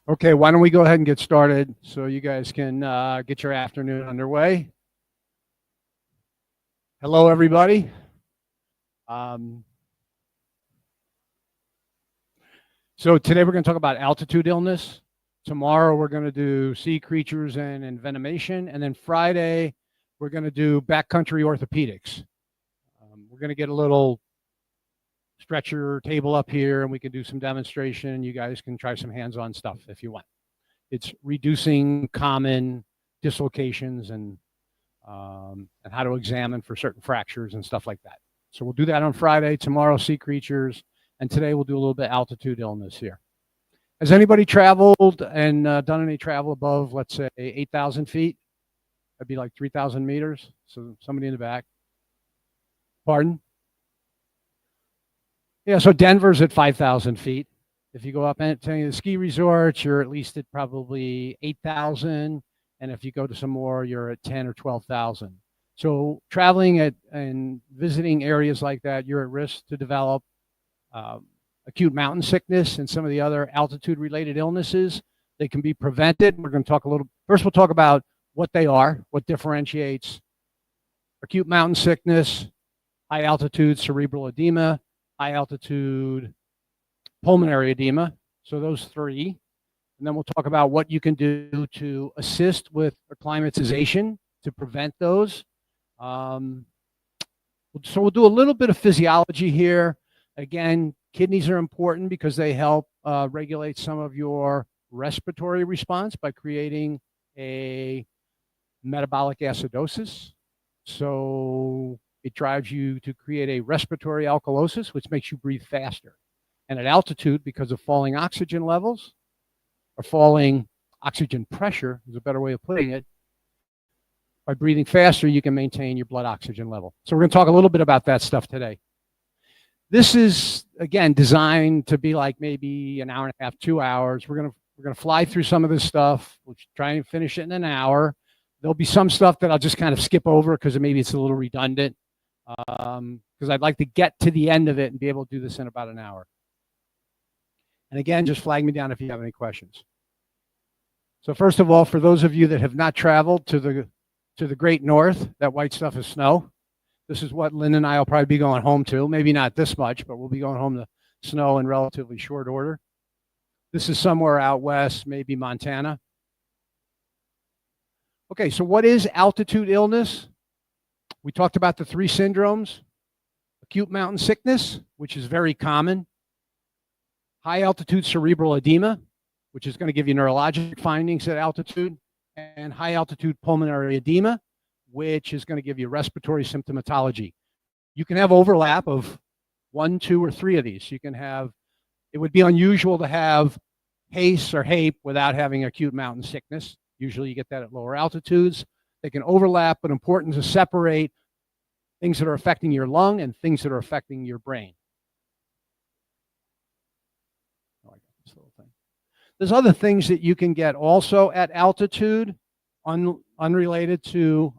Okay, why don't we go ahead and get started so you guys can get your afternoon underway. Hello, everybody. So today we're going to talk about altitude illness. Tomorrow we're going to do sea creatures and envenomation. And then Friday we're going to do backcountry orthopedics. We're going to get a little stretcher table up here and we can do some demonstration. You guys can try some hands-on stuff if you want. It's reducing common dislocations and how to examine for certain fractures and stuff like that. So we'll do that on Friday. Tomorrow, sea creatures, and today we'll do a little bit altitude illness here. Has anybody traveled and done any travel above, let's say, 8,000 feet? That'd be like 3,000 meters. So somebody in the back. Pardon? Yeah, so Denver's at 5,000 feet. If you go up to any of the ski resorts, you're at least at probably 8,000. And if you go to some more, you're at 10 or 12,000. So traveling and visiting areas like that, you're at risk to develop acute mountain sickness and some of the other altitude related illnesses. They can be prevented. We're going to talk first we'll talk about what they are, what differentiates acute mountain sickness, high altitude cerebral edema, high altitude pulmonary edema. So those three. And then we'll talk about what you can do to assist with acclimatization to prevent those. So we'll do a little bit of physiology here. Again, kidneys are important because they help regulate some of your respiratory response by creating a metabolic acidosis. So it drives you to create a respiratory alkalosis, which makes you breathe faster. And at altitude, because of falling oxygen levels, or falling oxygen pressure is a better way of putting it, by breathing faster, you can maintain your blood oxygen level. So we're going to talk a little bit about that stuff today. This is, again, designed to be like maybe an hour and a half, 2 hours. We're going to fly through some of this stuff. We'll try and finish it in an hour. There'll be some stuff that I'll just kind of skip over because maybe it's a little redundant, because I'd like to get to the end of it and be able to do this in about an hour. And again, just flag me down if you have any questions. So first of all, for those of you that have not traveled to the great north, that white stuff is snow. This is what Lynn and I will probably be going home to. Maybe not this much, but we'll be going home to snow in relatively short order. This is somewhere out west, maybe Montana. Okay, so what is altitude illness? We talked about the three syndromes. Acute mountain sickness, which is very common. High altitude cerebral edema, which is going to give you neurologic findings at altitude, and high altitude pulmonary edema, which is going to give you respiratory symptomatology. You can have overlap of 1, 2, or 3 of these. You can have, it would be unusual to have HACE or HAPE without having acute mountain sickness. Usually you get that at lower altitudes. They can overlap, but important to separate things that are affecting your lung and things that are affecting your brain. There's other things that you can get also at altitude, unrelated to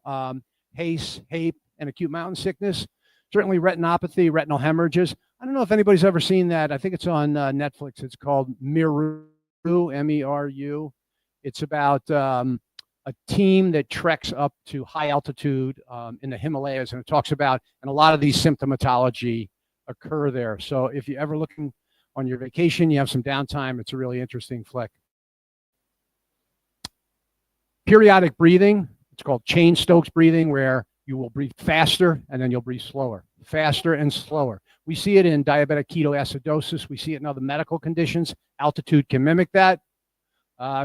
HACE, HAPE, and acute mountain sickness. Certainly retinopathy, retinal hemorrhages. I don't know if anybody's ever seen that. I think it's on Netflix. It's called Meru, M-E-R-U. It's about a team that treks up to high altitude in the Himalayas, and it talks about, and a lot of these symptomatology occur there. So if you're ever looking on your vacation, you have some downtime, it's a really interesting flick. Periodic breathing, it's called Cheyne-Stokes breathing, where you will breathe faster and then you'll breathe slower, faster and slower. We see it in diabetic ketoacidosis. We see it in other medical conditions. Altitude can mimic that.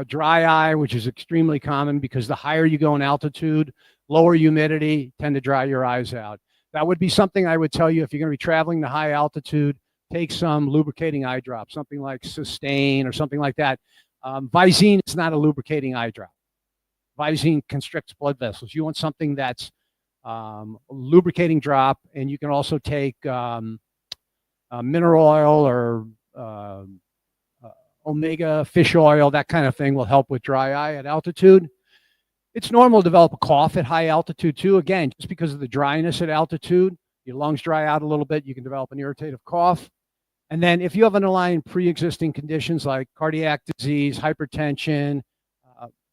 Dry eye, which is extremely common because the higher you go in altitude, lower humidity, tend to dry your eyes out. That would be something I would tell you if you're going to be traveling to high altitude. Take some lubricating eye drops, something like Sustain or something like that. Visine is not a lubricating eye drop. Visine constricts blood vessels. You want something that's a lubricating drop, and you can also take mineral oil or omega fish oil. That kind of thing will help with dry eye at altitude. It's normal to develop a cough at high altitude too. Again, just because of the dryness at altitude, your lungs dry out a little bit, you can develop an irritative cough. And then if you have underlying pre-existing conditions like cardiac disease, hypertension,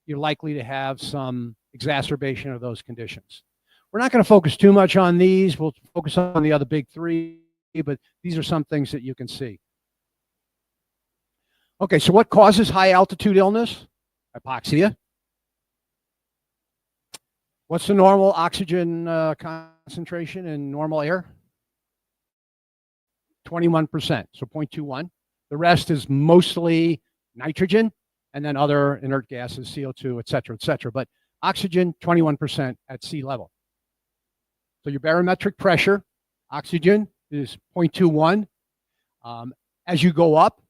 you're likely to have some exacerbation of those conditions. We're not going to focus too much on these. We'll focus on the other big three, but these are some things that you can see. Okay, so what causes high altitude illness? Hypoxia. What's the normal oxygen concentration in normal air? 21%, so 0.21. The rest is mostly nitrogen and then other inert gases, CO2, et cetera, but oxygen, 21% at sea level. So your barometric pressure, oxygen is 0.21. As you go up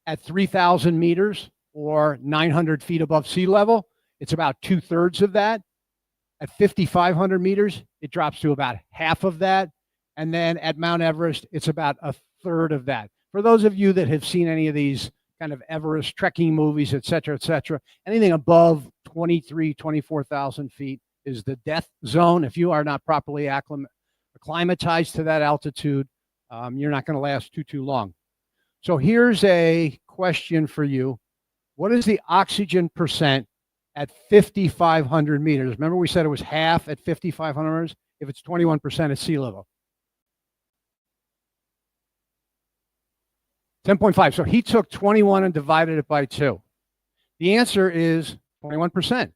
at 3,000 meters or 900 feet above sea level, it's about 2/3 of that. At 5,500 meters, it drops to about half of that. And then at Mount Everest, it's about 1/3 of that. For those of you that have seen any of these kind of Everest trekking movies, et cetera, anything above 23, 24,000 feet is the death zone. If you are not properly acclimatized to that altitude, you're not going to last too long. So here's a question for you. What is the oxygen percent at 5,500 meters? Remember we said it was half at 5,500 meters if it's 21% at sea level. 10.5. So he took 21 and divided it by 2. The answer is 21%.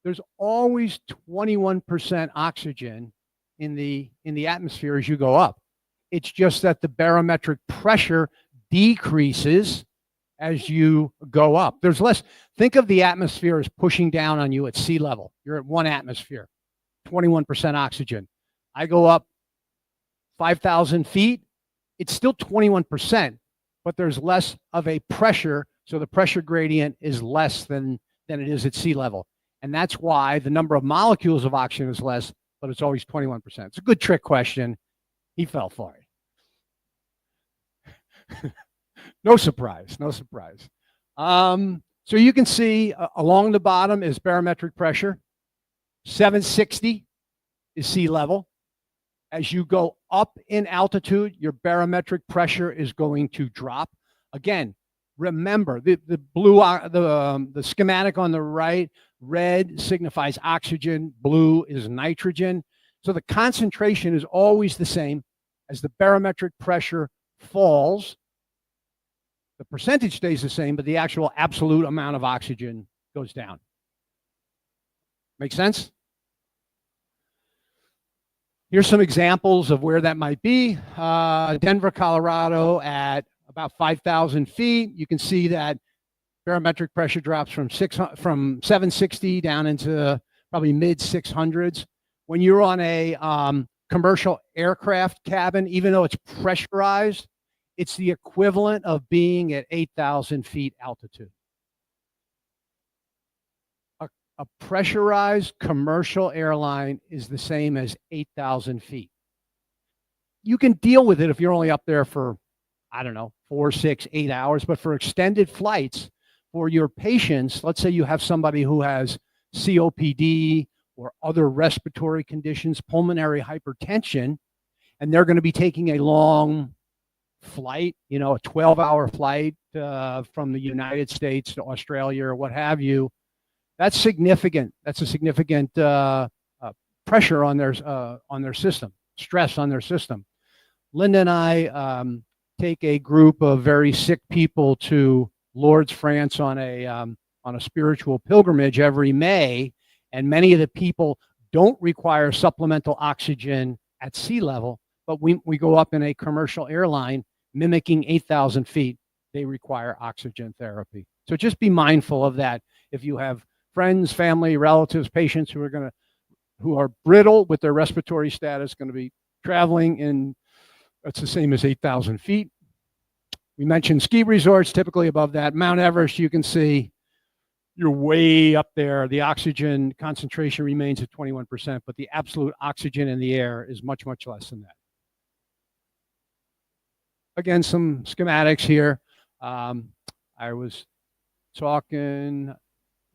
There's always 21% oxygen in the atmosphere as you go up. It's just that the barometric pressure decreases as you go up. There's less. Think of the atmosphere as pushing down on you at sea level. You're at 1 atmosphere, 21% oxygen. I go up 5,000 feet. It's still 21%, but there's less of a pressure. So the pressure gradient is less than it is at sea level. And that's why the number of molecules of oxygen is less, but it's always 21%. It's a good trick question. He fell for it. No surprise, no surprise. So you can see along the bottom is barometric pressure. 760 is sea level. As you go up in altitude, your barometric pressure is going to drop. Again, remember the blue, the schematic on the right, red signifies oxygen, blue is nitrogen. So the concentration is always the same. As the barometric pressure falls, the percentage stays the same, but the actual absolute amount of oxygen goes down. Make sense? Here's some examples of where that might be. Denver, Colorado at about 5,000 feet. You can see that barometric pressure drops from 760 down into probably mid 600s. When you're on a commercial aircraft cabin, even though it's pressurized, it's the equivalent of being at 8,000 feet altitude. A pressurized commercial airline is the same as 8,000 feet. You can deal with it if you're only up there for, I don't know, 4, 6, 8 hours, but for extended flights, for your patients, let's say you have somebody who has COPD or other respiratory conditions, pulmonary hypertension, and they're going to be taking a long flight, you know, a 12-hour flight from the United States to Australia or what have you. That's significant. That's a significant pressure on their system, stress on their system. Linda and I take a group of very sick people to Lourdes, France on a spiritual pilgrimage every May, and many of the people don't require supplemental oxygen at sea level, but we go up in a commercial airline mimicking 8,000 feet. They require oxygen therapy. So just be mindful of that. If you have friends, family, relatives, patients who are brittle with their respiratory status, going to be traveling in, that's the same as 8,000 feet. We mentioned ski resorts, typically above that. Mount Everest, you can see you're way up there. The oxygen concentration remains at 21%, but the absolute oxygen in the air is much, much less than that. Again, some schematics here. I was talking,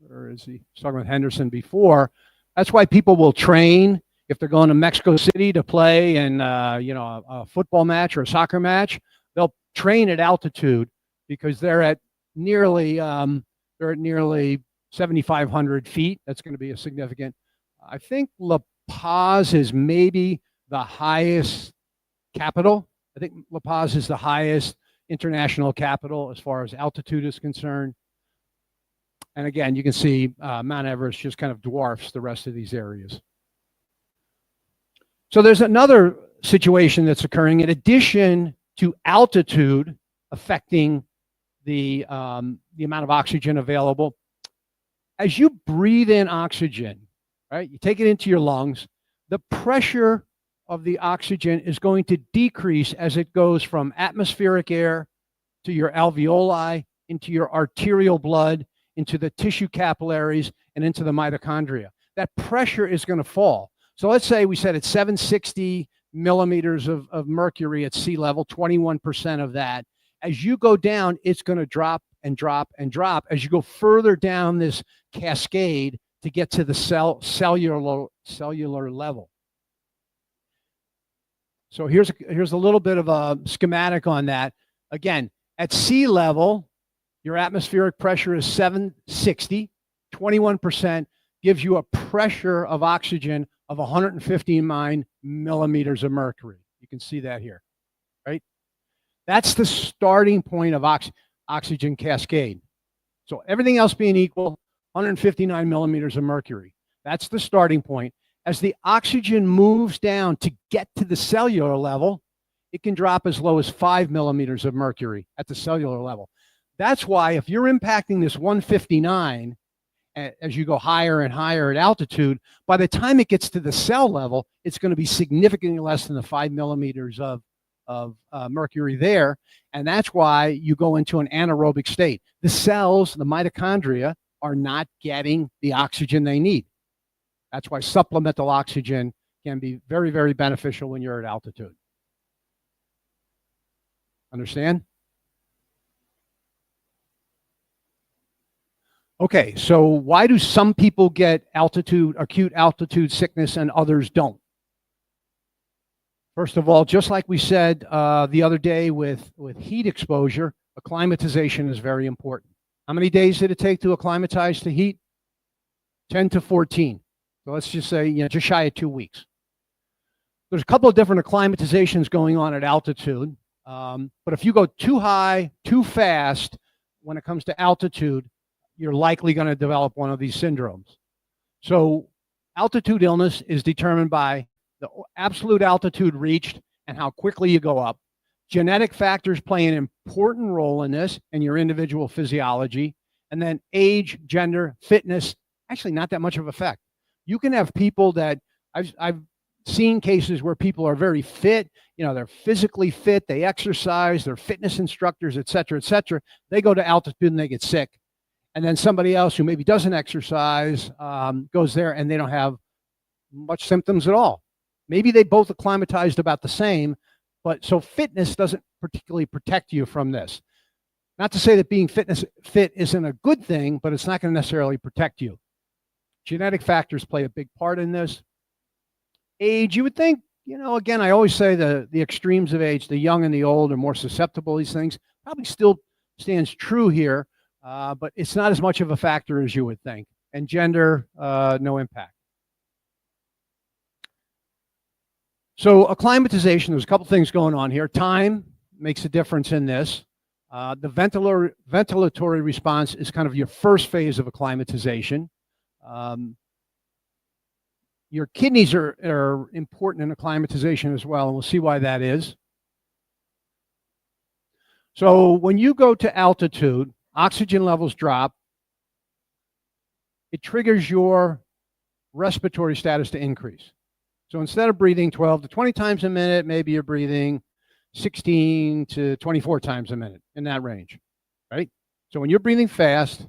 where is he? I was talking with Henderson before. That's why people will train if they're going to Mexico City to play in a football match or a soccer match. they'll train at altitude because they're at nearly 7,500 feet. That's going to be a significant. I think La Paz is maybe the highest capital. I think La Paz is the highest international capital as far as altitude is concerned. And again, you can see Mount Everest just kind of dwarfs the rest of these areas. So there's another situation that's occurring in addition to altitude affecting the amount of oxygen available. As you breathe in oxygen, right, you take it into your lungs, the pressure of the oxygen is going to decrease as it goes from atmospheric air to your alveoli, into your arterial blood, into the tissue capillaries, and into the mitochondria. That pressure is going to fall. So let's say we said it's 760 millimeters of mercury at sea level, 21% of that. As you go down, it's going to drop and drop and drop as you go further down this cascade to get to the cellular level. So here's a little bit of a schematic on that. Again, at sea level, your atmospheric pressure is 760. 21% gives you a pressure of oxygen of 159 millimeters of mercury. You can see that here, right? That's the starting point of oxygen cascade. So everything else being equal, 159 millimeters of mercury. That's the starting point. As the oxygen moves down to get to the cellular level, it can drop as low as 5 millimeters of mercury at the cellular level. That's why if you're impacting this 159 as you go higher and higher at altitude, by the time it gets to the cell level, it's going to be significantly less than the 5 millimeters of mercury there. And that's why you go into an anaerobic state. The cells, the mitochondria, are not getting the oxygen they need. That's why supplemental oxygen can be very, very beneficial when you're at altitude. Understand? Okay, so why do some people get acute altitude sickness and others don't? First of all, just like we said the other day with heat exposure, acclimatization is very important. How many days did it take to acclimatize to heat? 10 to 14. So let's just say, just shy of 2 weeks. There's a couple of different acclimatizations going on at altitude. But if you go too high, too fast, when it comes to altitude, you're likely going to develop one of these syndromes. So altitude illness is determined by the absolute altitude reached and how quickly you go up. Genetic factors play an important role in this and your individual physiology. And then age, gender, fitness, actually not that much of effect. You can have people that I've seen cases where people are very fit, they're physically fit, they exercise, they're fitness instructors, et cetera, et cetera. They go to altitude and they get sick. And then somebody else who maybe doesn't exercise goes there and they don't have much symptoms at all. Maybe they both acclimatized about the same, but so fitness doesn't particularly protect you from this. Not to say that being fit isn't a good thing, but it's not going to necessarily protect you. Genetic factors play a big part in this. Age, you would think, again, I always say the extremes of age, the young and the old are more susceptible to these things. Probably still stands true here, but it's not as much of a factor as you would think. And gender, no impact. So acclimatization, there's a couple things going on here. Time makes a difference in this. The ventilatory response is kind of your first phase of acclimatization. Your kidneys are important in acclimatization as well, and we'll see why that is. So when you go to altitude, oxygen levels drop. It triggers your respiratory status to increase. So instead of breathing 12 to 20 times a minute, maybe you're breathing 16 to 24 times a minute, in that range, right? So when you're breathing fast,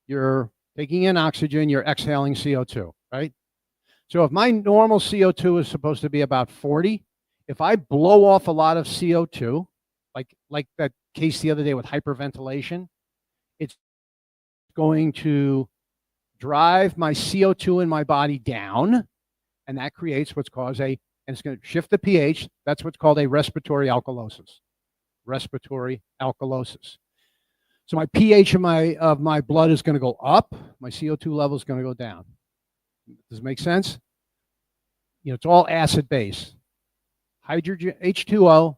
you're taking in oxygen, you're exhaling CO2, right? So if my normal CO2 is supposed to be about 40, if I blow off a lot of CO2, like that case the other day with hyperventilation, it's going to drive my CO2 in my body down, and that creates what's called and it's going to shift the pH. That's what's called a respiratory alkalosis. respiratory alkalosis. So my pH of my blood is going to go up. My CO2 level is going to go down. Does it make sense? You know, it's all acid base. Hydrogen, H2O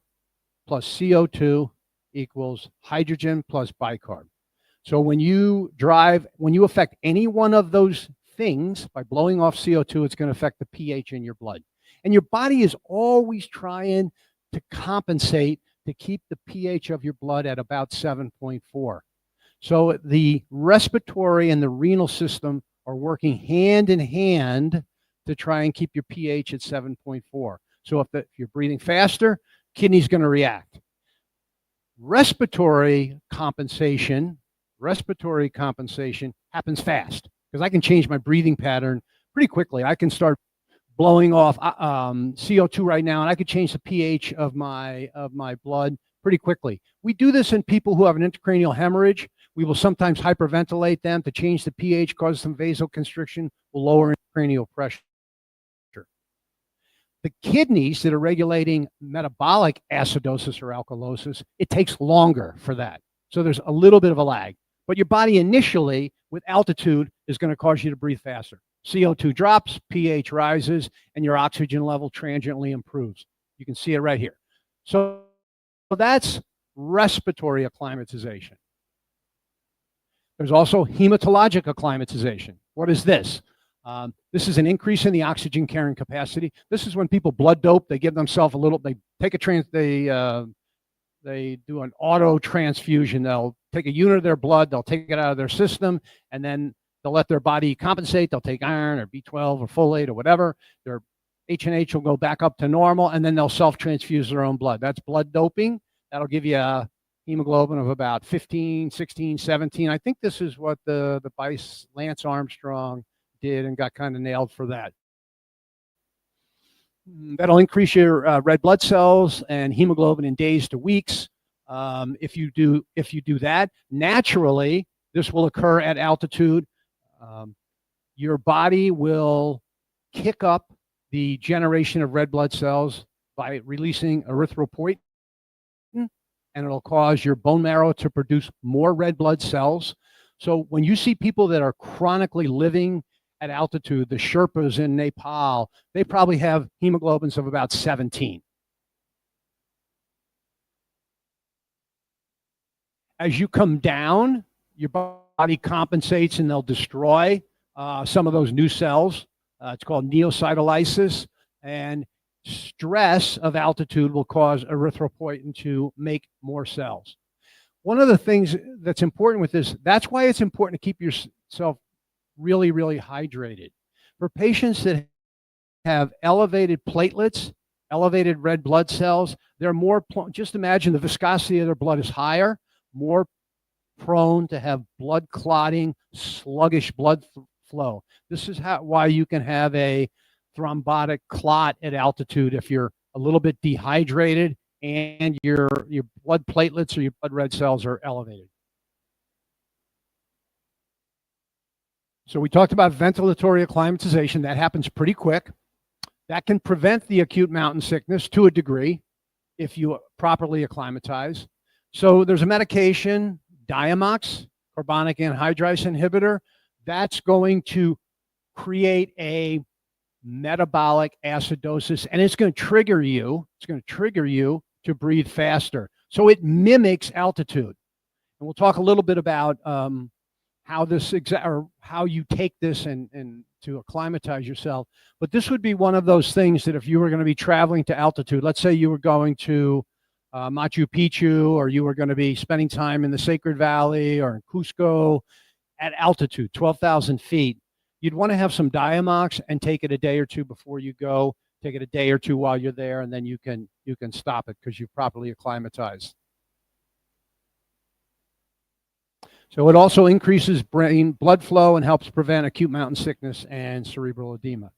plus CO2 equals hydrogen plus bicarb. So when you affect any one of those things by blowing off CO2, it's going to affect the pH in your blood. And your body is always trying to compensate to keep the pH of your blood at about 7.4. So the respiratory and the renal system are working hand in hand to try and keep your pH at 7.4. So if you're breathing faster, kidney's going to react. Respiratory compensation happens fast because I can change my breathing pattern pretty quickly. I can start blowing off CO2 right now, and I could change the pH of my blood pretty quickly. We do this in people who have an intracranial hemorrhage. We will sometimes hyperventilate them to change the pH, cause some vasoconstriction, will lower intracranial pressure. The kidneys that are regulating metabolic acidosis or alkalosis, it takes longer for that. So there's a little bit of a lag. But your body initially, with altitude, is going to cause you to breathe faster. CO2 drops, pH rises, and your oxygen level transiently improves. You can see it right here. So that's respiratory acclimatization. There's also hematologic acclimatization. What is this? This is an increase in the oxygen carrying capacity. This is when people blood dope. They give themselves they do an auto transfusion. They'll take a unit of their blood, they'll take it out of their system, and then they'll let their body compensate. They'll take iron or B12 or folate or whatever. Their H&H will go back up to normal, and then they'll self-transfuse their own blood. That's blood doping. That'll give you a hemoglobin of about 15, 16, 17. I think this is what the Lance Armstrong did and got kind of nailed for that. That'll increase your red blood cells and hemoglobin in days to weeks. If you do that, naturally, this will occur at altitude. Your body will kick up the generation of red blood cells by releasing erythropoietin, and it'll cause your bone marrow to produce more red blood cells. So when you see people that are chronically living at altitude, the Sherpas in Nepal, they probably have hemoglobins of about 17. As you come down, your body compensates and they'll destroy some of those new cells. It's called neocytolysis, and stress of altitude will cause erythropoietin to make more cells. One of the things that's important with this, that's why it's important to keep yourself really, really hydrated. For patients that have elevated platelets, elevated red blood cells, they're more, just imagine the viscosity of their blood is higher, more prone to have blood clotting, sluggish blood flow. This is why you can have a thrombotic clot at altitude if you're a little bit dehydrated and your blood platelets or your blood red cells are elevated. So we talked about ventilatory acclimatization. That happens pretty quick. That can prevent the acute mountain sickness to a degree if you properly acclimatize. So there's a medication, Diamox, carbonic anhydrase inhibitor, that's going to create a metabolic acidosis, and it's going to trigger you to breathe faster. So it mimics altitude. And we'll talk a little bit about how you take this and to acclimatize yourself. But this would be one of those things that if you were going to be traveling to altitude, let's say you were going to Machu Picchu, or you were going to be spending time in the Sacred Valley or in Cusco at altitude, 12,000 feet, you'd want to have some Diamox and take it a day or two before you go. Take it a day or two while you're there, and then you can stop it because you've properly acclimatized. So it also increases brain blood flow and helps prevent acute mountain sickness and cerebral edema.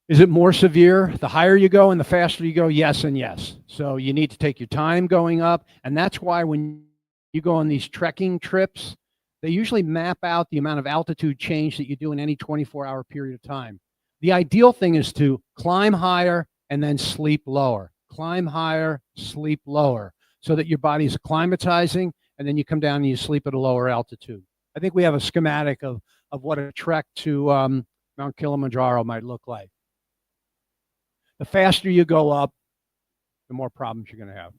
Is it more severe the higher you go and the faster you go? Yes and yes. So you need to take your time going up, and that's why when you go on these trekking trips, they usually map out the amount of altitude change that you do in any 24-hour period of time. The ideal thing is to climb higher and then sleep lower. climb higher, sleep lower, so that your body's acclimatizing, and then you come down and you sleep at a lower altitude. I think we have a schematic of what a trek to Mount Kilimanjaro might look like. The faster you go up, the more problems you're going to have.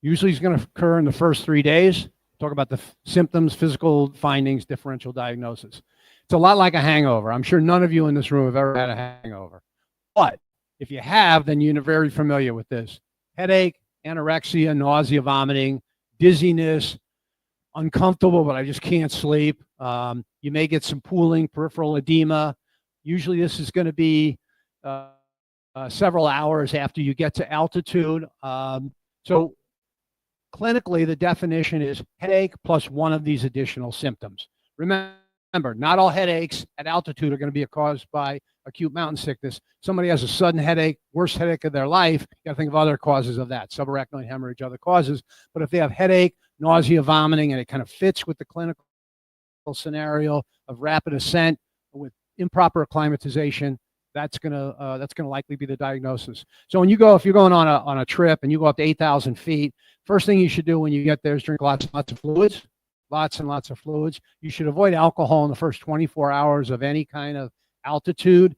Usually it's going to occur in the first 3 days. Talk about the symptoms, physical findings, differential diagnosis. It's a lot like a hangover. I'm sure none of you in this room have ever had a hangover. But if you have, then you're very familiar with this. Headache, anorexia, nausea, vomiting, dizziness, uncomfortable, but I just can't sleep. You may get some pooling, peripheral edema. Usually this is going to be several hours after you get to altitude. So clinically, the definition is headache plus one of these additional symptoms. Remember, not all headaches at altitude are going to be caused by acute mountain sickness. Somebody has a sudden headache, worst headache of their life, you got to think of other causes of that, subarachnoid hemorrhage, other causes. But if they have headache, nausea, vomiting, and it kind of fits with the clinical scenario of rapid ascent with improper acclimatization, that's gonna likely be the diagnosis. So when you go, if you're going on a trip and you go up to 8,000 feet, first thing you should do when you get there is drink lots and lots of fluids, lots and lots of fluids. You should avoid alcohol in the first 24 hours of any kind of altitude,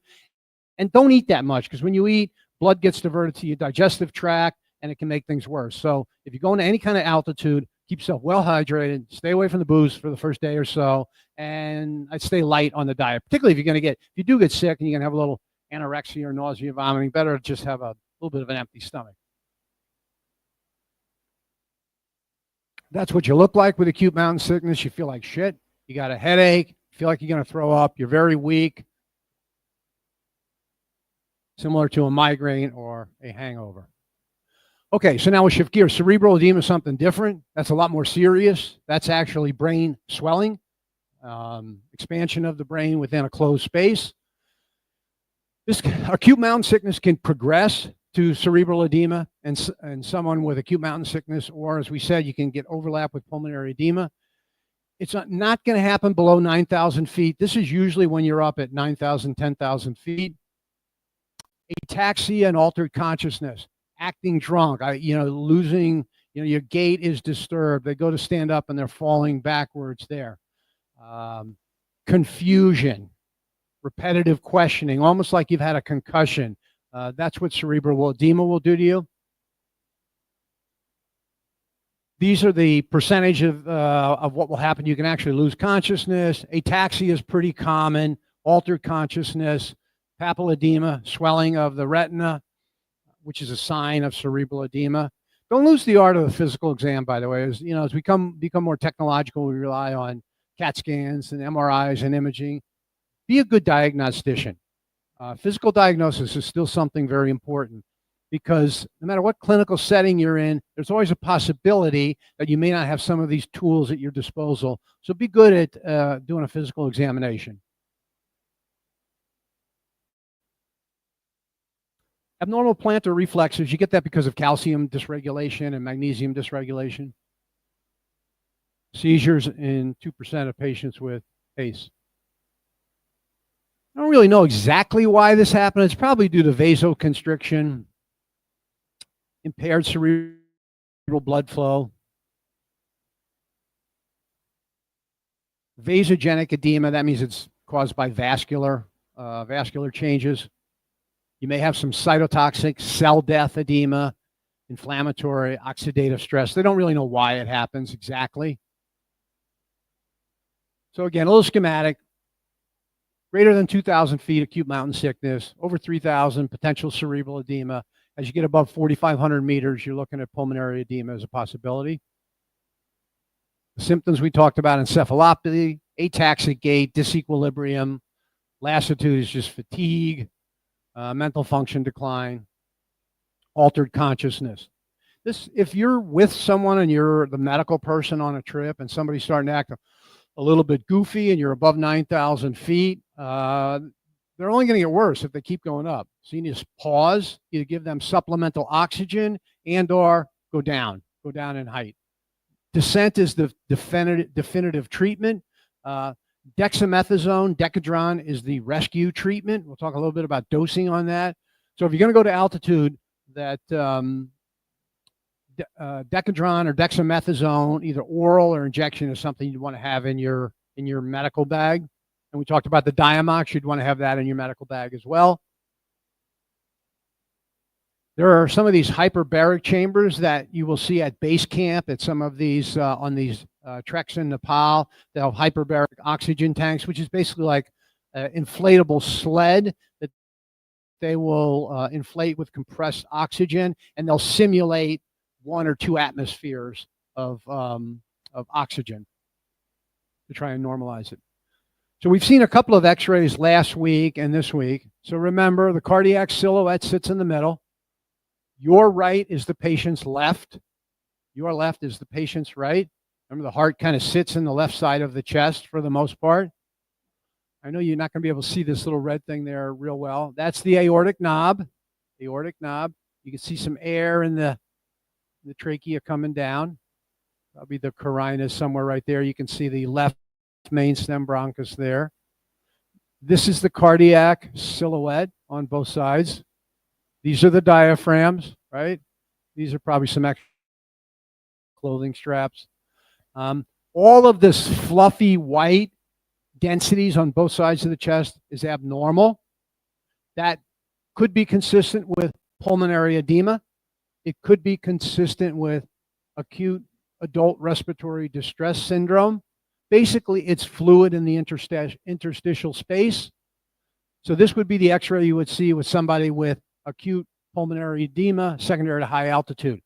and don't eat that much, because when you eat, blood gets diverted to your digestive tract and it can make things worse. So if you're going to any kind of altitude, keep yourself well hydrated, stay away from the booze for the first day or so, and I'd stay light on the diet, particularly if you do get sick and you're gonna have a little anorexia or nausea, vomiting. Better to just have a little bit of an empty stomach. That's what you look like with acute mountain sickness. You feel like shit. You got a headache, feel like you're gonna throw up, you're very weak, similar to a migraine or a hangover. Okay, so now we'll shift gears. Cerebral edema is something different. That's a lot more serious. That's actually brain swelling, expansion of the brain within a closed space. This acute mountain sickness can progress to cerebral edema, and someone with acute mountain sickness, or as we said, you can get overlap with pulmonary edema. It's not going to happen below 9,000 feet. This is usually when you're up at 9,000, 10,000 feet. Ataxia and altered consciousness. Acting drunk, losing, your gait is disturbed. They go to stand up and they're falling backwards there. Confusion, repetitive questioning, almost like you've had a concussion. That's what cerebral edema will do to you. These are the percentage of what will happen. You can actually lose consciousness. Ataxia is pretty common. Altered consciousness, papilledema, swelling of the retina, which is a sign of cerebral edema. Don't lose the art of the physical exam, by the way. As we become more technological, we rely on CAT scans and MRIs and imaging. Be a good diagnostician. Physical diagnosis is still something very important, because no matter what clinical setting you're in, there's always a possibility that you may not have some of these tools at your disposal. So be good at doing a physical examination. Abnormal plantar reflexes, you get that because of calcium dysregulation and magnesium dysregulation. Seizures in 2% of patients with HACE. I don't really know exactly why this happened. It's probably due to vasoconstriction, impaired cerebral blood flow, vasogenic edema. That means it's caused by vascular changes. You may have some cytotoxic cell death edema, inflammatory, oxidative stress. They don't really know why it happens exactly. So again, a little schematic. Greater than 2,000 feet, acute mountain sickness. Over 3,000, potential cerebral edema. As you get above 4,500 meters, you're looking at pulmonary edema as a possibility. The symptoms we talked about: encephalopathy, ataxic gait, disequilibrium. Lassitude is just fatigue. Mental function decline, altered consciousness. If you're with someone and you're the medical person on a trip and somebody's starting to act a little bit goofy and you're above 9,000 feet, they're only going to get worse if they keep going up. So you need to pause, either give them supplemental oxygen and or go down in height. Descent is the definitive treatment. Dexamethasone, Decadron is the rescue treatment. We'll talk a little bit about dosing on that. So if you're going to go to altitude, that Decadron or dexamethasone, either oral or injection, is something you want to have in your medical bag. And we talked about the Diamox. You'd want to have that in your medical bag as well. There are some of these hyperbaric chambers that you will see at base camp at some of these on these treks in Nepal. They'll have hyperbaric oxygen tanks, which is basically like an inflatable sled that they will inflate with compressed oxygen, and they'll simulate 1 or 2 atmospheres of oxygen to try and normalize it. So we've seen a couple of x-rays last week and this week. So remember, the cardiac silhouette sits in the middle. Your right is the patient's left. Your left is the patient's right. Remember, the heart kind of sits in the left side of the chest for the most part. I know you're not going to be able to see this little red thing there real well. That's the aortic knob. Aortic knob. You can see some air in the trachea coming down. That'll be the carinus somewhere right there. You can see the left main stem bronchus there. This is the cardiac silhouette on both sides. These are the diaphragms, right? These are probably some extra clothing straps. All of this fluffy white densities on both sides of the chest is abnormal. That could be consistent with pulmonary edema. It could be consistent with acute adult respiratory distress syndrome. Basically, it's fluid in the interstitial space. So this would be the x-ray you would see with somebody with acute pulmonary edema secondary to high altitude.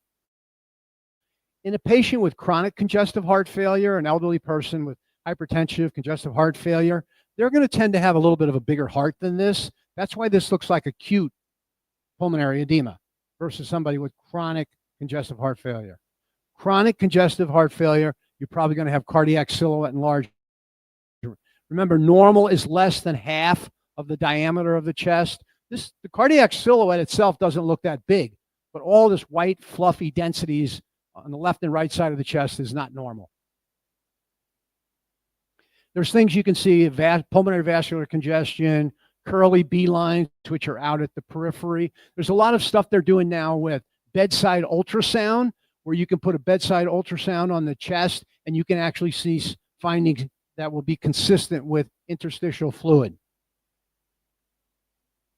In a patient with chronic congestive heart failure, an elderly person with hypertensive congestive heart failure, they're going to tend to have a little bit of a bigger heart than this. That's why this looks like acute pulmonary edema versus somebody with chronic congestive heart failure. Chronic congestive heart failure, you're probably going to have cardiac silhouette enlargement. Remember, normal is less than half of the diameter of the chest. The cardiac silhouette itself doesn't look that big, but all this white, fluffy densities on the left and right side of the chest is not normal. There's things you can see, pulmonary vascular congestion, curly B lines, which are out at the periphery. There's a lot of stuff they're doing now with bedside ultrasound, where you can put a bedside ultrasound on the chest and you can actually see findings that will be consistent with interstitial fluid.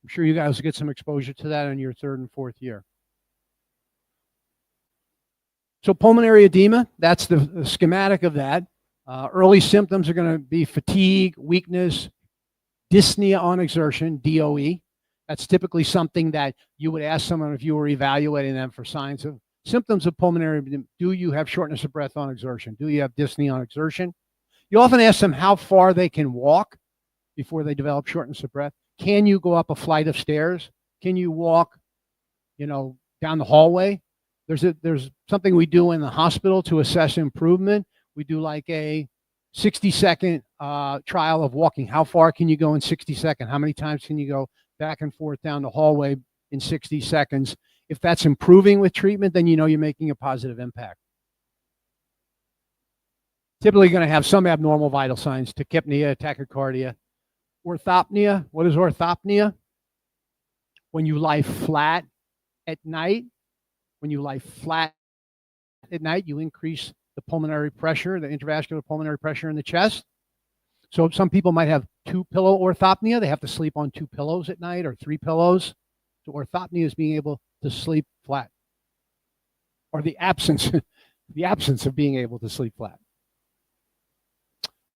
I'm sure you guys will get some exposure to that in your 3rd and 4th year. So pulmonary edema, that's the schematic of that. Early symptoms are going to be fatigue, weakness, dyspnea on exertion, DOE. That's typically something that you would ask someone if you were evaluating them for signs of symptoms of pulmonary edema. Do you have shortness of breath on exertion? Do you have dyspnea on exertion? You often ask them how far they can walk before they develop shortness of breath. Can you go up a flight of stairs? Can you walk, down the hallway? There's something we do in the hospital to assess improvement. We do like a 60-second trial of walking. How far can you go in 60 seconds? How many times can you go back and forth down the hallway in 60 seconds? If that's improving with treatment, then you know you're making a positive impact. Typically going to have some abnormal vital signs, tachypnea, tachycardia. Orthopnea, what is orthopnea? When you lie flat at night, you increase the pulmonary pressure, the intravascular pulmonary pressure in the chest. So some people might have 2-pillow orthopnea. They have to sleep on 2 pillows at night or 3 pillows. So orthopnea is being able to sleep flat, or the absence of being able to sleep flat.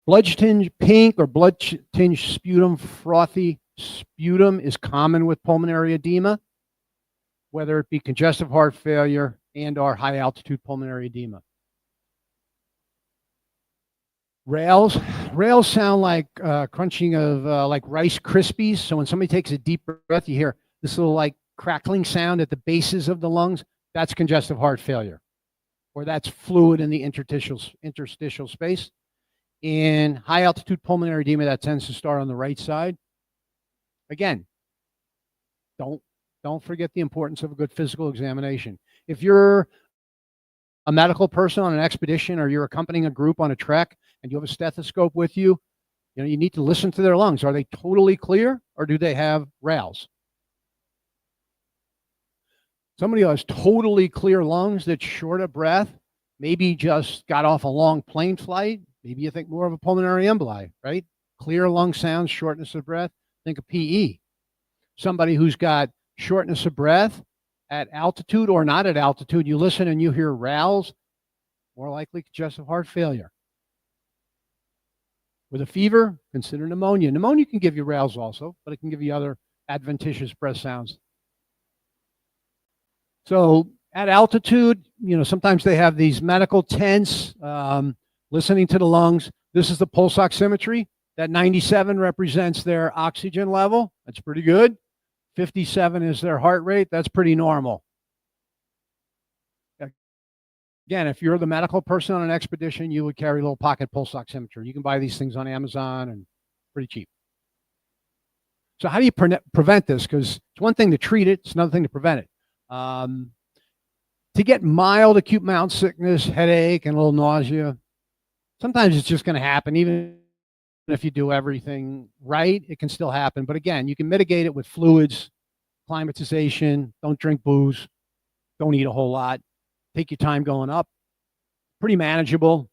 Blood-tinged pink or blood-tinged sputum, frothy sputum is common with pulmonary edema, whether it be congestive heart failure and/or high-altitude pulmonary edema. Rails sound like crunching of like Rice Krispies. So when somebody takes a deep breath, you hear this little like crackling sound at the bases of the lungs. That's congestive heart failure, or that's fluid in the interstitial space. In high altitude pulmonary edema, that tends to start on the right side. Again, don't forget the importance of a good physical examination. If you're a medical person on an expedition, or you're accompanying a group on a trek and you have a stethoscope with you, you need to listen to their lungs. Are they totally clear, or do they have rales? Somebody who has totally clear lungs that's short of breath, maybe just got off a long plane flight. Maybe you think more of a pulmonary emboli, right? Clear lung sounds, shortness of breath. Think of PE. Somebody who's got shortness of breath at altitude or not at altitude, you listen and you hear rales, more likely congestive heart failure. With a fever, consider pneumonia. Pneumonia can give you rales also, but it can give you other adventitious breath sounds. So at altitude, sometimes they have these medical tents, listening to the lungs. This is the pulse oximetry. That 97 represents their oxygen level. That's pretty good. 57 is their heart rate. That's pretty normal. Again, if you're the medical person on an expedition, you would carry a little pocket pulse oximeter. You can buy these things on Amazon and pretty cheap. So how do you prevent this? Because it's one thing to treat it. It's another thing to prevent it. To get mild acute mountain sickness, headache, and a little nausea, sometimes it's just going to happen. Even if you do everything right, it can still happen. But again, you can mitigate it with fluids, acclimatization, don't drink booze, don't eat a whole lot, take your time going up. Pretty manageable.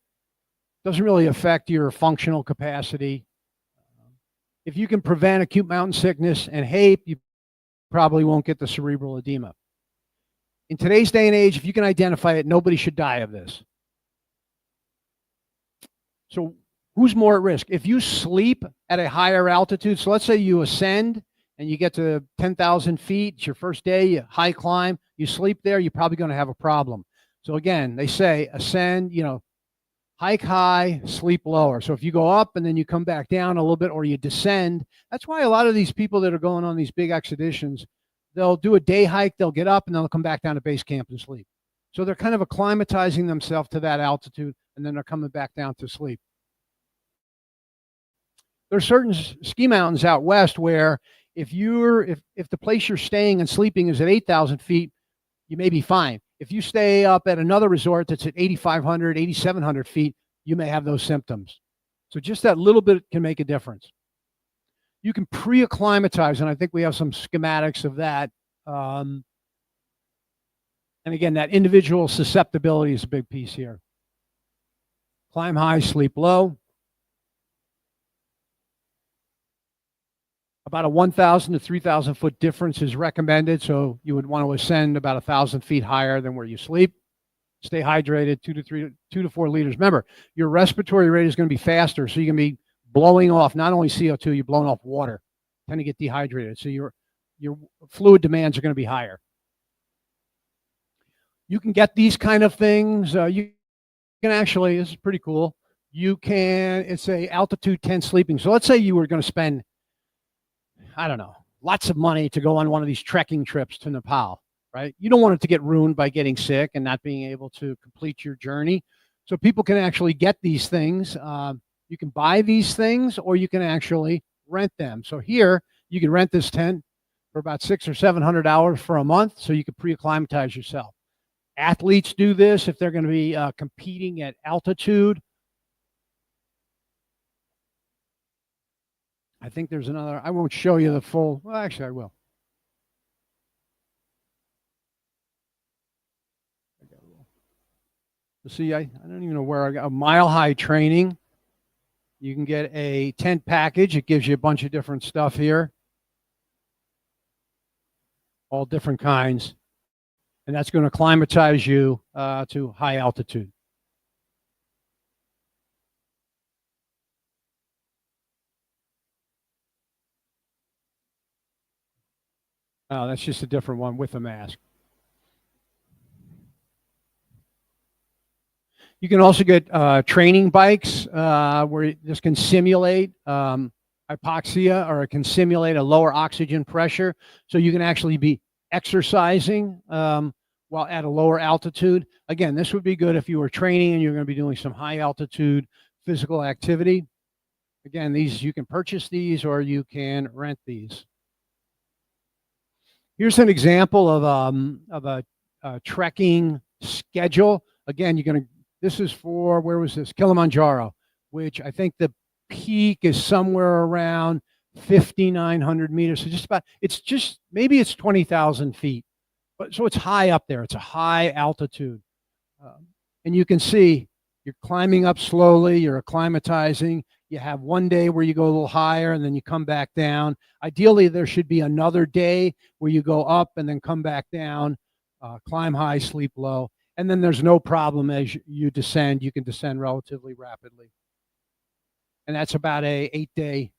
Doesn't really affect your functional capacity. If you can prevent acute mountain sickness and HAPE, you probably won't get the cerebral edema. In today's day and age, if you can identify it, nobody should die of this. So who's more at risk? If you sleep at a higher altitude, so let's say you ascend and you get to 10,000 feet, it's your first day, you high climb, you sleep there, you're probably going to have a problem. So again, they say ascend, hike high, sleep lower. So if you go up and then you come back down a little bit or you descend, that's why a lot of these people that are going on these big expeditions, they'll do a day hike, they'll get up and they'll come back down to base camp and sleep. So they're kind of acclimatizing themselves to that altitude and then they're coming back down to sleep. There's certain ski mountains out west where if the place you're staying and sleeping is at 8,000 feet, you may be fine. If you stay up at another resort that's at 8,500, 8,700 feet, you may have those symptoms. So just that little bit can make a difference. You can pre-acclimatize, and I think we have some schematics of that. And again, that individual susceptibility is a big piece here. Climb high, sleep low. About a 1,000 to 3,000 foot difference is recommended. So you would want to ascend about 1,000 feet higher than where you sleep. Stay hydrated, 2 to 4 liters. Remember, your respiratory rate is going to be faster. So you can be blowing off not only CO2, you're blowing off water. Tend to get dehydrated. So your fluid demands are going to be higher. You can get these kind of things. You can actually, this is pretty cool. It's a altitude tent sleeping. So let's say you were going to spend, I don't know, lots of money to go on one of these trekking trips to Nepal, right? You don't want it to get ruined by getting sick and not being able to complete your journey. So people can actually get these things. You can buy these things or you can actually rent them. So here you can rent this tent for about $600 or $700 for a month. So you can pre-acclimatize yourself. Athletes do this if they're going to be competing at altitude. I think there's another, I won't show you the full, well, actually I will. See, I don't even know where I got a Mile High training. You can get a tent package. It gives you a bunch of different stuff here. All different kinds. And that's going to acclimatize you to high altitude. Oh, that's just a different one with a mask. You can also get training bikes where this can simulate hypoxia, or it can simulate a lower oxygen pressure. So you can actually be exercising while at a lower altitude. Again, this would be good if you were training and you're going to be doing some high altitude physical activity. Again, these, you can purchase these or you can rent these. Here's an example of a trekking schedule. Again, this is for, where was this? Kilimanjaro, which I think the peak is somewhere around 5,900 meters. So maybe it's 20,000 feet. But so it's high up there. It's a high altitude. And you can see you're climbing up slowly, you're acclimatizing. You have one day where you go a little higher and then you come back down. Ideally, there should be another day where you go up and then come back down, climb high, sleep low. And then there's no problem as you descend. You can descend relatively rapidly. And that's about a 8-day.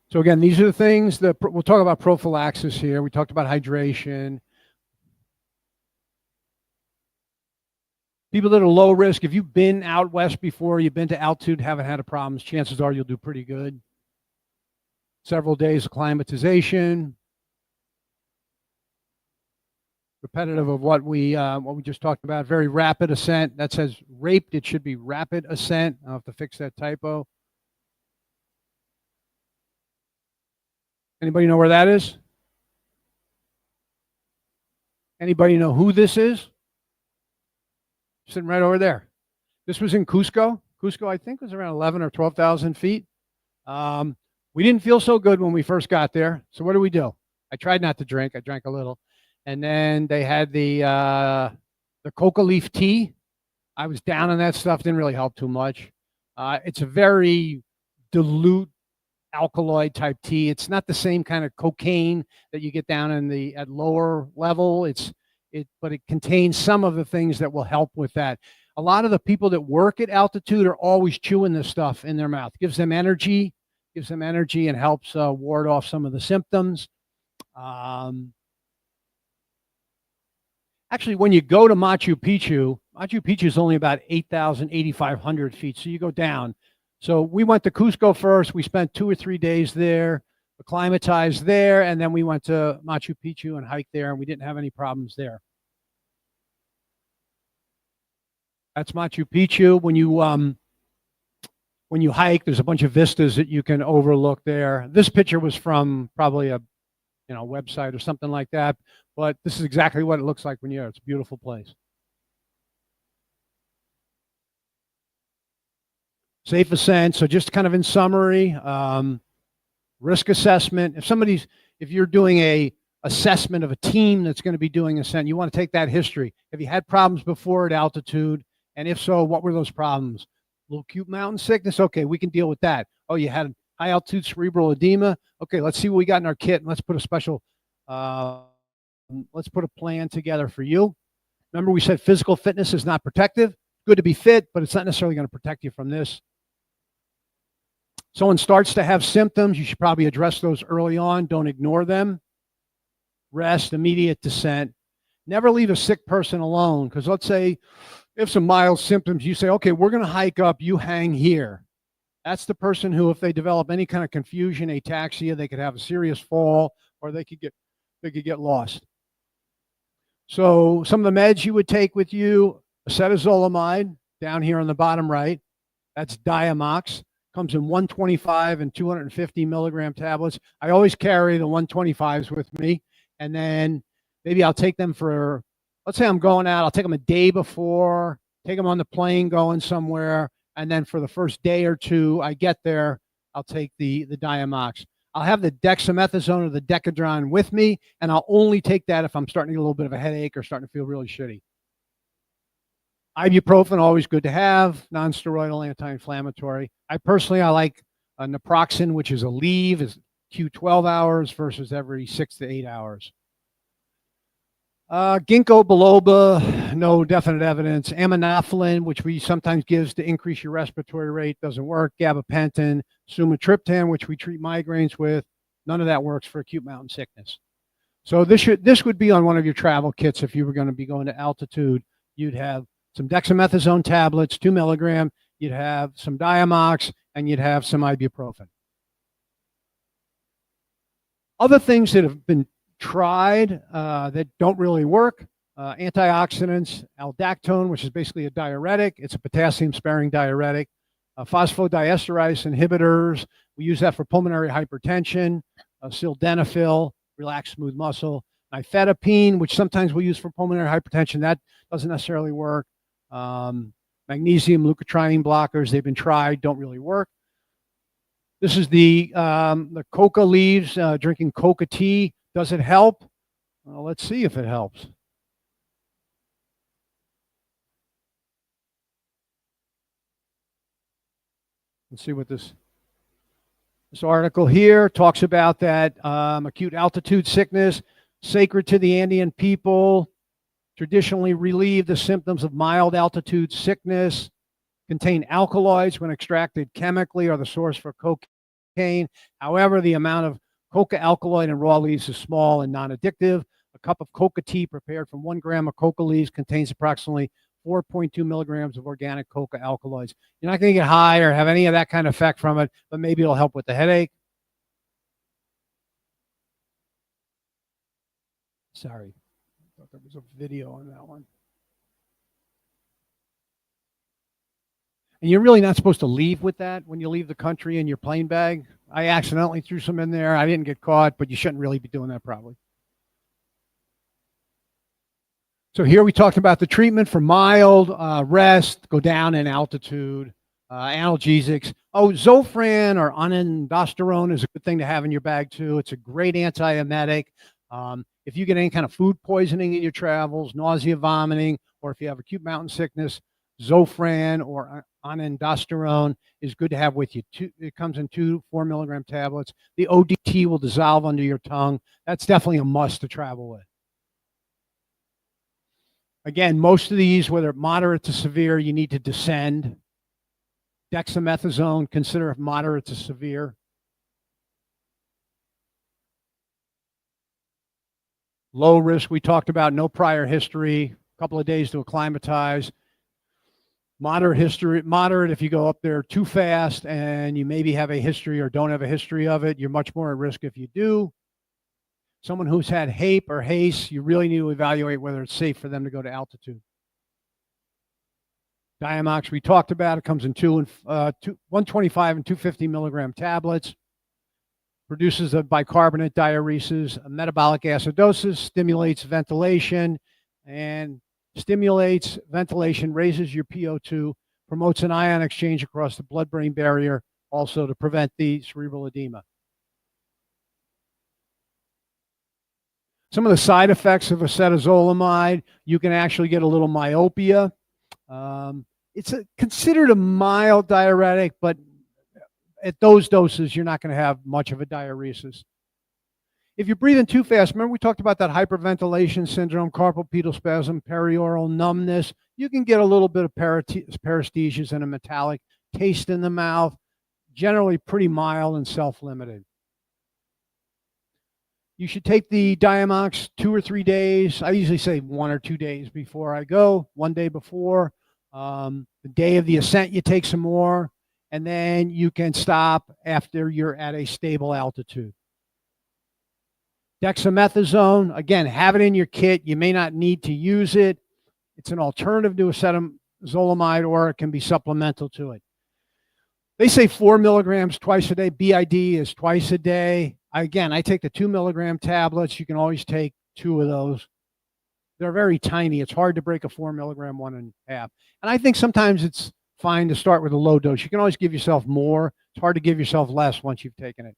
So again, these are the things that we'll talk about prophylaxis here. We talked about hydration. People that are low risk, if you've been out west before, you've been to altitude, haven't had a problems, chances are you'll do pretty good. Several days of acclimatization. Repetitive of what we just talked about. Very rapid ascent. That says raped. It should be rapid ascent. I'll have to fix that typo. Anybody know where that is? Anybody know who this is? Sitting right over there. This was in Cusco. Cusco, I think, was around 11 or 12,000 feet. We didn't feel so good when we first got there. So what do? I tried not to drink. I drank a little. And then they had the coca leaf tea. I was down on that stuff. Didn't really help too much. It's a very dilute alkaloid type tea. It's not the same kind of cocaine that you get down in at lower level. But it contains some of the things that will help with that. A lot of the people that work at altitude are always chewing this stuff in their mouth. Gives them energy and helps ward off some of the symptoms. Actually, when you go to Machu Picchu is only about 8,000, 8,500 feet. So you go down. So we went to Cusco first. We spent 2 or 3 days there, acclimatized there, and then we went to Machu Picchu and hiked there, and we didn't have any problems there. That's Machu Picchu. When you hike, there's a bunch of vistas that you can overlook there. This picture was from probably a website or something like that, but this is exactly what it looks like when you're there. It's a beautiful place. Safe ascent. So just kind of in summary, risk assessment. If you're doing a assessment of a team that's going to be doing ascent, you want to take that history. Have you had problems before at altitude? And if so, what were those problems? Little acute mountain sickness. Okay, we can deal with that. Oh, you had high altitude cerebral edema. Okay, let's see what we got in our kit and let's put a plan together for you. Remember, we said physical fitness is not protective. Good to be fit, but it's not necessarily going to protect you from this. Someone starts to have symptoms, you should probably address those early on. Don't ignore them. Rest, immediate descent. Never leave a sick person alone, because let's say if some mild symptoms, you say, okay, we're going to hike up, you hang here. That's the person who, if they develop any kind of confusion, ataxia, they could have a serious fall, or they could get lost. So some of the meds you would take with you, acetazolamide, down here on the bottom right. That's Diamox. Comes in 125 and 250 milligram tablets. I always carry the 125s with me. And then maybe I'll take them for, let's say I'm going out, I'll take them a day before, take them on the plane going somewhere. And then for the first day or two I get there, I'll take the Diamox. I'll have the dexamethasone or the Decadron with me, and I'll only take that if I'm starting to get a little bit of a headache or starting to feel really shitty. Ibuprofen, always good to have, non-steroidal, anti-inflammatory. I like naproxen, which is a leave, is Q12 hours versus every 6 to 8 hours. Ginkgo biloba, no definite evidence. Aminophylline, which we sometimes gives to increase your respiratory rate, doesn't work. Gabapentin, sumatriptan, which we treat migraines with, none of that works for acute mountain sickness. So this would be on one of your travel kits if you were going to be going to altitude. You'd have some dexamethasone tablets, 2 milligram. You'd have some Diamox, and you'd have some ibuprofen. Other things that have been tried that don't really work, antioxidants, aldactone, which is basically a diuretic. It's a potassium-sparing diuretic. Phosphodiesterase inhibitors. We use that for pulmonary hypertension. Sildenafil, relax smooth muscle. Nifedipine, which sometimes we use for pulmonary hypertension. That doesn't necessarily work. Magnesium leukotriene blockers, they've been tried, don't really work. This is the coca leaves, drinking coca tea. Does it help? Well, let's see if it helps. Let's see what this article here talks about, that acute altitude sickness, sacred to the Andean people, traditionally relieve the symptoms of mild altitude sickness, contain alkaloids when extracted chemically, are the source for cocaine. However, the amount of coca alkaloid in raw leaves is small and non-addictive. A cup of coca tea prepared from 1 gram of coca leaves contains approximately 4.2 milligrams of organic coca alkaloids. You're not going to get high or have any of that kind of effect from it, but maybe it'll help with the headache. Sorry, I thought there was a video on that one. And you're really not supposed to leave with that when you leave the country in your plane bag. I accidentally threw some in there. I didn't get caught, but you shouldn't really be doing that probably. So here we talked about the treatment for mild rest, go down in altitude, analgesics. Oh, Zofran or ondansetron is a good thing to have in your bag too. It's a great antiemetic. If you get any kind of food poisoning in your travels, nausea, vomiting, or if you have acute mountain sickness, Zofran or ondansetron is good to have with you. It comes in 2 4 milligram tablets. The ODT will dissolve under your tongue. That's definitely a must to travel with. Again, most of these, whether moderate to severe, you need to descend. Dexamethasone, consider moderate to severe. Low risk, we talked about, no prior history, a couple of days to acclimatize. Moderate history, moderate if you go up there too fast and you maybe have a history or don't have a history of it. You're much more at risk if you do. Someone who's had HAPE or HACE, you really need to evaluate whether it's safe for them to go to altitude. Diamox, we talked about, it comes in 125 and 250 milligram tablets. Produces a bicarbonate diuresis, a metabolic acidosis, stimulates ventilation, raises your PO2, promotes an ion exchange across the blood-brain barrier, also to prevent the cerebral edema. Some of the side effects of acetazolamide, you can actually get a little myopia. It's considered a mild diuretic, but at those doses, you're not going to have much of a diuresis. If you're breathing too fast, remember we talked about that hyperventilation syndrome, carpal pedal spasm, perioral numbness. You can get a little bit of paresthesias and a metallic taste in the mouth, generally pretty mild and self-limited. You should take the Diamox 2 or 3 days. I usually say 1 or 2 days before I go, 1 day before. The day of the ascent, you take some more, and then you can stop after you're at a stable altitude. Dexamethasone, again, have it in your kit. You may not need to use it. It's an alternative to acetazolamide, or it can be supplemental to it. They say 4 milligrams twice a day. BID is twice a day. Again, I take the 2 milligram tablets. You can always take 2 of those. They're very tiny. It's hard to break a 4 milligram 1.5. And I think sometimes it's fine to start with a low dose. You can always give yourself more. It's hard to give yourself less once you've taken it.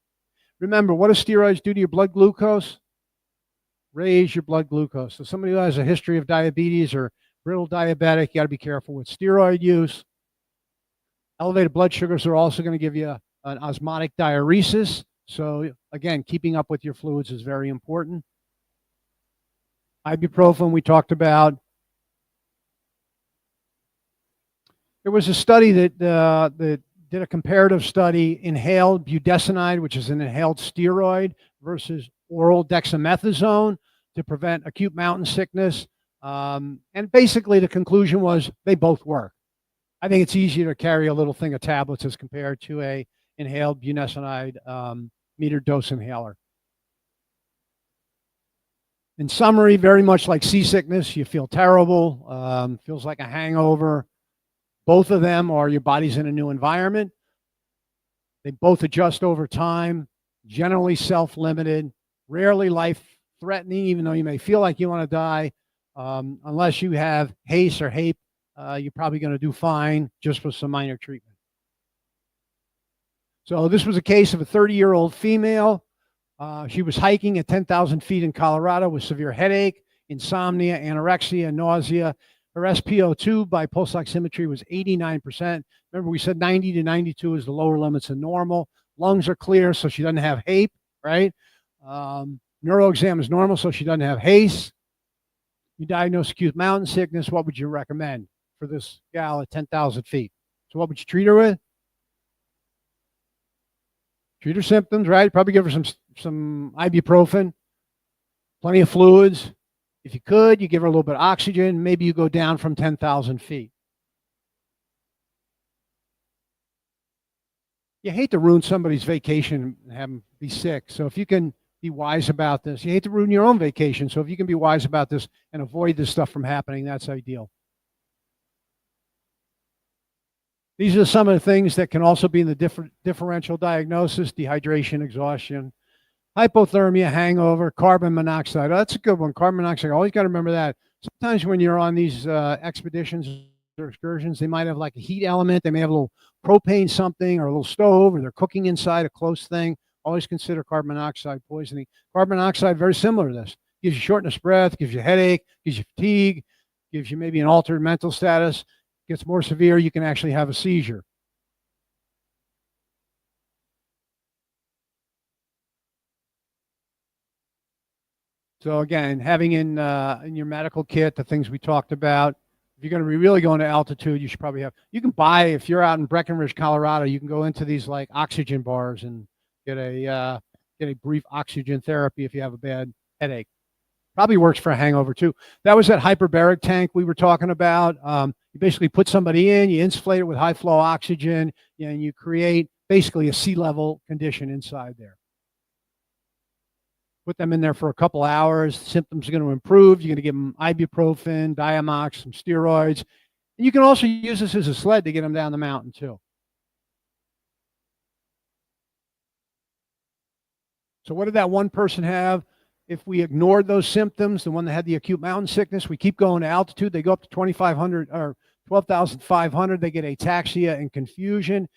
Remember, what do steroids do to your blood glucose? Raise your blood glucose. So somebody who has a history of diabetes or brittle diabetic, you got to be careful with steroid use. Elevated blood sugars are also going to give you an osmotic diuresis. So again, keeping up with your fluids is very important. Ibuprofen, we talked about. There was a study that did a comparative study, inhaled budesonide, which is an inhaled steroid, versus oral dexamethasone to prevent acute mountain sickness. And basically the conclusion was they both work. I think it's easier to carry a little thing of tablets as compared to a inhaled budesonide metered dose inhaler. In summary, very much like seasickness, you feel terrible, feels like a hangover. Both of them are your body's in a new environment. They both adjust over time, generally self-limited, rarely life-threatening, even though you may feel like you want to die. Unless you have HACE or HAPE, you're probably going to do fine just with some minor treatment. So this was a case of a 30-year-old female. She was hiking at 10,000 feet in Colorado with severe headache, insomnia, anorexia, nausea. Her SpO2 by pulse oximetry was 89%. Remember, we said 90 to 92 is the lower limits of normal. Lungs are clear, so she doesn't have HAPE, right? Neuro exam is normal, so she doesn't have HACE. You diagnose acute mountain sickness. What would you recommend for this gal at 10,000 feet? So what would you treat her with? Treat her symptoms, right? Probably give her some ibuprofen, plenty of fluids. If you could, you give her a little bit of oxygen. Maybe you go down from 10,000 feet. You hate to ruin somebody's vacation and have them be sick. So if you can be wise about this, you hate to ruin your own vacation. So if you can be wise about this and avoid this stuff from happening, that's ideal. These are some of the things that can also be in the differential diagnosis: dehydration, exhaustion, hypothermia, hangover, carbon monoxide. Oh, that's a good one. Carbon monoxide. Always got to remember that. Sometimes when you're on these expeditions or excursions, they might have like a heat element. They may have a little propane something or a little stove, or they're cooking inside a close thing. Always consider carbon monoxide poisoning. Carbon monoxide, very similar to this. Gives you shortness of breath, gives you headache, gives you fatigue, gives you maybe an altered mental status. Gets more severe, you can actually have a seizure. So again, having in your medical kit the things we talked about. If you're going to be really going to altitude, you should probably have. You can buy, if you're out in Breckenridge, Colorado, you can go into these like oxygen bars and get a brief oxygen therapy if you have a bad headache. Probably works for a hangover too. That was that hyperbaric tank we were talking about. You basically put somebody in, you insulate it with high flow oxygen, and you create basically a sea level condition inside there. Put them in there for a couple hours. Symptoms are going to improve. You're going to give them ibuprofen, Diamox, some steroids. And you can also use this as a sled to get them down the mountain too. So what did that one person have? If we ignored those symptoms, the one that had the acute mountain sickness, we keep going to altitude. They go up to 2,500 or 12,500. They get ataxia and confusion.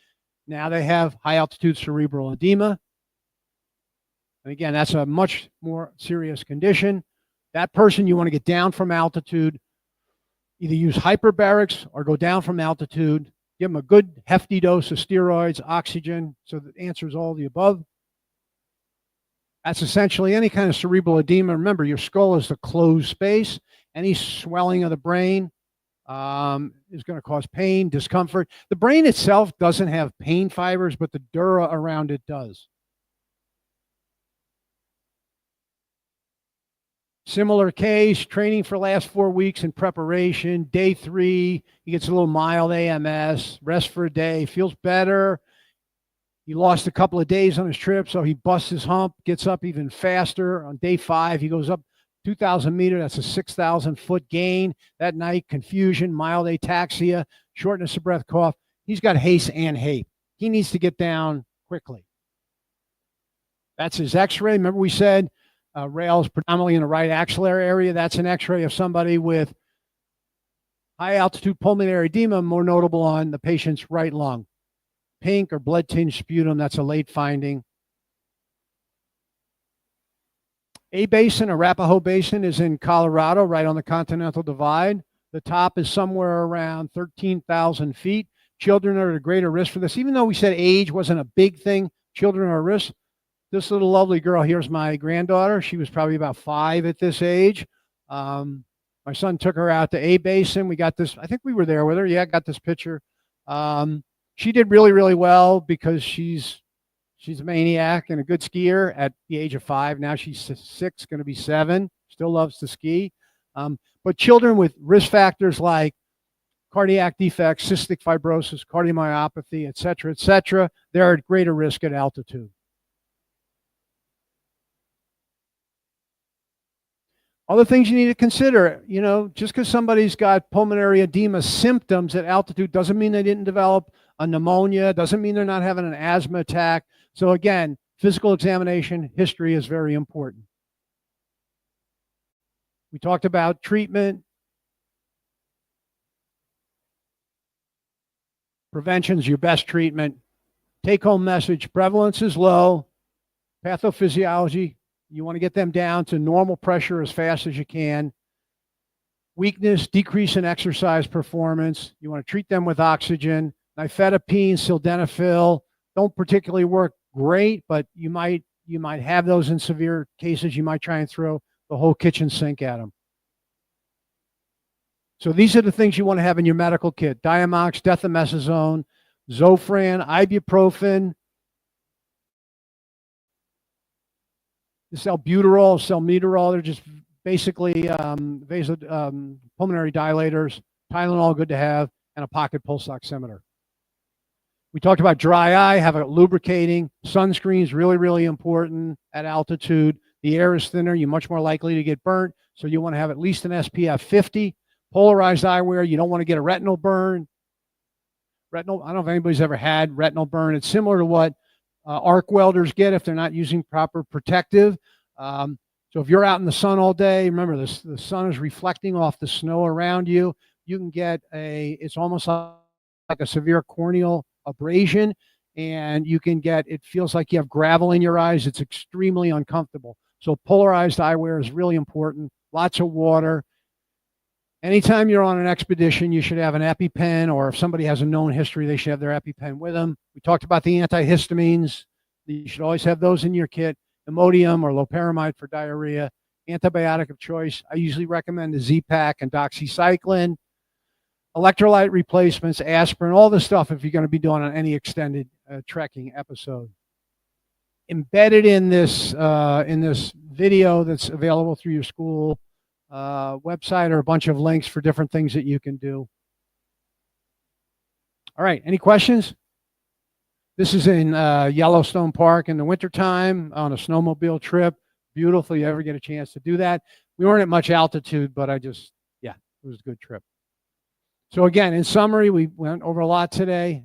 Now they have high altitude cerebral edema. And again, that's a much more serious condition. That person, you want to get down from altitude, either use hyperbarics or go down from altitude, give them a good hefty dose of steroids, oxygen, so that answers all the above. That's essentially any kind of cerebral edema. Remember, your skull is the closed space. Any swelling of the brain is going to cause pain, discomfort. The brain itself doesn't have pain fibers, but the dura around it does. Similar case, training for the last 4 weeks in preparation. Day 3, he gets a little mild AMS, rest for a day, feels better. He lost a couple of days on his trip, so he busts his hump, gets up even faster. On day 5, he goes up 2,000 meters. That's a 6,000 foot gain. That night, confusion, mild ataxia, shortness of breath, cough. He's got HACE and HAPE. He needs to get down quickly. That's his x-ray. Remember we said rails predominantly in the right axillary area. That's an x-ray of somebody with high altitude pulmonary edema, more notable on the patient's right lung. Pink or blood tinged sputum, that's a late finding. A basin, Arapahoe Basin, is in Colorado, right on the Continental Divide. The top is somewhere around 13,000 feet. Children are at a greater risk for this. Even though we said age wasn't a big thing, children are at risk. This little lovely girl, here's my granddaughter. She was probably about 5 at this age. My son took her out to A Basin. We got this, I think we were there with her. Yeah, got this picture. She did really, really well because she's a maniac and a good skier at the age of 5. Now she's 6, going to be 7. Still loves to ski. But children with risk factors like cardiac defects, cystic fibrosis, cardiomyopathy, et cetera, they're at greater risk at altitude. Other things you need to consider, just because somebody's got pulmonary edema symptoms at altitude doesn't mean they didn't develop a pneumonia, doesn't mean they're not having an asthma attack. So again, physical examination, history is very important. We talked about treatment. Prevention is your best treatment. take-home message, prevalence is low. Pathophysiology, you want to get them down to normal pressure as fast as you can. Weakness, decrease in exercise performance. You want to treat them with oxygen. Nifedipine, sildenafil don't particularly work great, but you might have those in severe cases. You might try and throw the whole kitchen sink at them. So these are the things you want to have in your medical kit: Diamox, dexamethasone, Zofran, ibuprofen, this albuterol, salmeterol. They're just basically pulmonary dilators. Tylenol, good to have, and a pocket pulse oximeter. We talked about dry eye, have a lubricating. Sunscreen is really, really important at altitude. The air is thinner, you're much more likely to get burnt, so you want to have at least an SPF 50. Polarized eyewear, you don't want to get a retinal burn. Retinal, I don't know if anybody's ever had retinal burn. It's similar to what arc welders get if they're not using proper protective. So if you're out in the sun all day, remember the sun is reflecting off the snow around you. You can get it's almost like a severe corneal abrasion, and you can get, it feels like you have gravel in your eyes. It's extremely uncomfortable. So polarized eyewear is really important. Lots of water. Anytime you're on an expedition, you should have an EpiPen, or if somebody has a known history, they should have their EpiPen with them. We talked about the antihistamines. You should always have those in your kit. Imodium or loperamide for diarrhea. Antibiotic of choice, I usually recommend the Z-Pak and doxycycline. Electrolyte replacements, aspirin, all this stuff if you're going to be doing on any extended trekking episode. Embedded in this video that's available through your school website are a bunch of links for different things that you can do. All right, any questions? This is in Yellowstone Park in the wintertime on a snowmobile trip. Beautiful, you ever get a chance to do that. We weren't at much altitude, but it was a good trip. So again, in summary, we went over a lot today.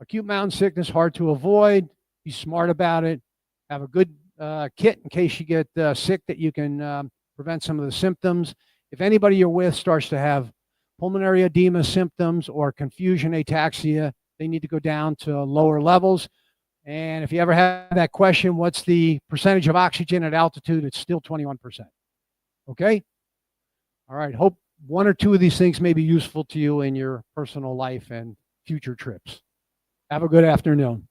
Acute mountain sickness, hard to avoid. Be smart about it. Have a good kit in case you get sick that you can prevent some of the symptoms. If anybody you're with starts to have pulmonary edema symptoms or confusion, ataxia, they need to go down to lower levels. And if you ever have that question, what's the percentage of oxygen at altitude? It's still 21%. Okay? All right. Hope one or two of these things may be useful to you in your personal life and future trips. Have a good afternoon.